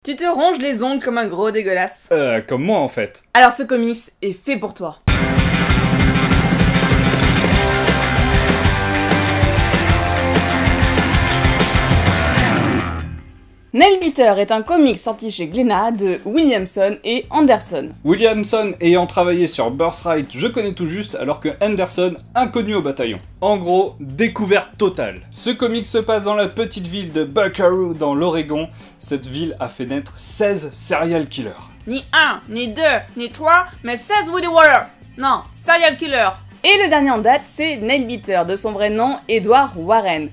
Tu te ronges les ongles comme un gros dégueulasse. Comme moi en fait. Alors ce comics est fait pour toi. Nailbeater est un comic sorti chez Glénat de Williamson et Anderson. Williamson ayant travaillé sur Birthright, je connais tout juste, alors que Anderson, inconnu au bataillon. En gros, découverte totale. Ce comic se passe dans la petite ville de Buckaroo dans l'Oregon. Cette ville a fait naître 16 serial killers. Ni 1, ni 2, ni 3, mais 16 Woody Waller. Non, serial killer. Et le dernier en date, c'est Nailbeater, de son vrai nom, Edward Warren.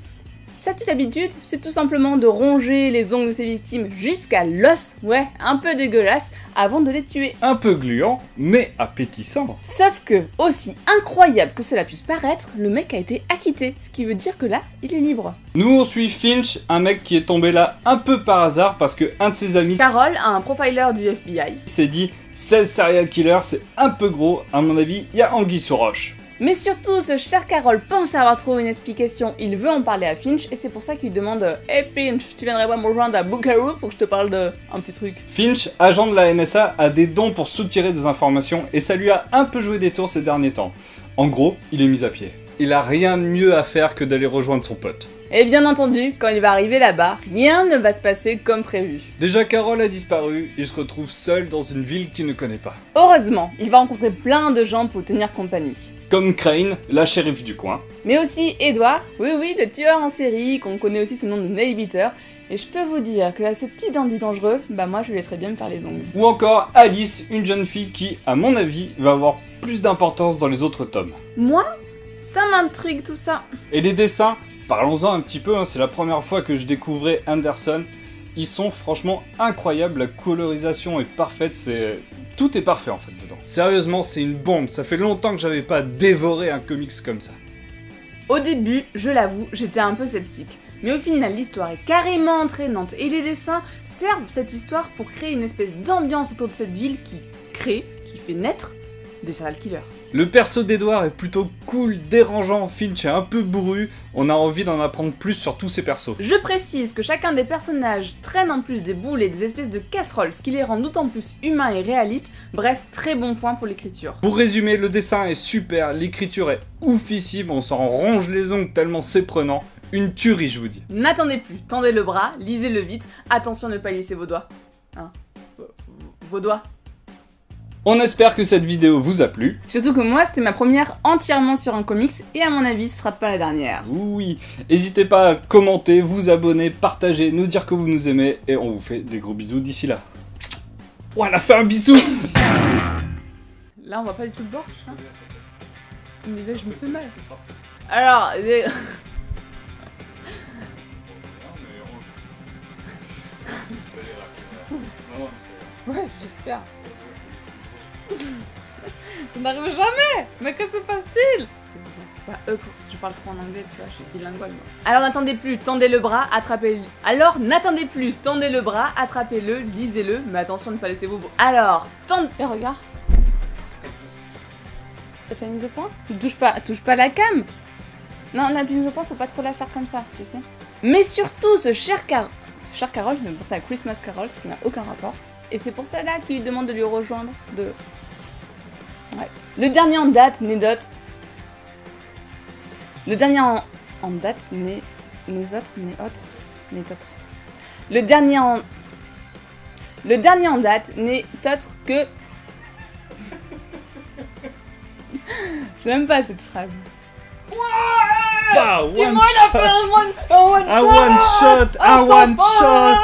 Sa petite habitude, c'est tout simplement de ronger les ongles de ses victimes jusqu'à l'os, ouais, un peu dégueulasse, avant de les tuer. Un peu gluant, mais appétissant. Sauf que, aussi incroyable que cela puisse paraître, le mec a été acquitté, ce qui veut dire que là, il est libre. Nous on suit Finch, un mec qui est tombé là un peu par hasard parce que un de ses amis, Carol, un profiler du FBI, s'est dit 16 serial killers c'est un peu gros, à mon avis, il y a anguille sous roche. Mais surtout, ce cher Carol pense avoir trouvé une explication, il veut en parler à Finch, et c'est pour ça qu'il demande « Hey Finch, tu viendrais pas me rejoindre à Buckaroo pour que je te parle de un petit truc ?» Finch, agent de la NSA, a des dons pour soutirer des informations, et ça lui a un peu joué des tours ces derniers temps. En gros, il est mis à pied. Il a rien de mieux à faire que d'aller rejoindre son pote. Et bien entendu, quand il va arriver là-bas, rien ne va se passer comme prévu. Déjà Carol a disparu, il se retrouve seul dans une ville qu'il ne connaît pas. Heureusement, il va rencontrer plein de gens pour tenir compagnie. Comme Crane, la shérif du coin. Mais aussi Edward, oui, le tueur en série, qu'on connaît aussi sous le nom de Nailbeater. Et je peux vous dire que à ce petit dandy dangereux, bah moi je lui laisserais bien me faire les ongles. Ou encore Alice, une jeune fille qui, à mon avis, va avoir plus d'importance dans les autres tomes. Moi, ça m'intrigue tout ça. Et les dessins, parlons-en un petit peu, hein, c'est la première fois que je découvrais Anderson. Ils sont franchement incroyables, la colorisation est parfaite, tout est parfait en fait dedans. Sérieusement, c'est une bombe, ça fait longtemps que j'avais pas dévoré un comics comme ça. Au début, je l'avoue, j'étais un peu sceptique. Mais au final, l'histoire est carrément entraînante et les dessins servent cette histoire pour créer une espèce d'ambiance autour de cette ville qui fait naître des serial killers. Le perso d'Edward est plutôt cool, dérangeant, Finch est un peu bourru, on a envie d'en apprendre plus sur tous ces persos. Je précise que chacun des personnages traîne en plus des boules et des espèces de casseroles, ce qui les rend d'autant plus humains et réalistes, bref, très bon point pour l'écriture. Pour résumer, le dessin est super, l'écriture est oufissime, on s'en ronge les ongles tellement c'est prenant, une tuerie je vous dis. N'attendez plus, tendez le bras, lisez-le vite, attention à ne pas lisser vos doigts. Hein, vos doigts. On espère que cette vidéo vous a plu. Surtout que moi, c'était ma première entièrement sur un comics, et à mon avis, ce sera pas la dernière. Oui, n'hésitez pas à commenter, vous abonner, partager, nous dire que vous nous aimez, et on vous fait des gros bisous d'ici là. Oh, elle a fait un bisou. Là, on voit pas du tout le bord, je crois. Mais je me fais mal. C'est sorti. Alors... Ouais, j'espère. Ça n'arrive jamais. Mais que se passe-t-il? C'est pas eux, je parle trop en anglais, tu vois, je suis bilingual moi. Alors n'attendez plus, tendez le bras, attrapez-le. Attrapez-le, lisez-le, mais attention de ne pas laisser vos mots. Alors, tendez... Et regarde. T'as fait la mise au point? Touche pas la cam. Non, la mise au point, faut pas trop la faire comme ça, tu sais. Mais surtout, ce cher Carol, je me pensais à Christmas Carol, ce qui n'a aucun rapport. Et c'est pour ça là qu'il lui demande de lui rejoindre. Ouais. Le dernier en date n'est d'autre. Le dernier en date n'est autre. Le dernier en date n'est autre que... J'aime pas cette phrase. Bah, Dis-moi, il a fait un one shot. Un one shot.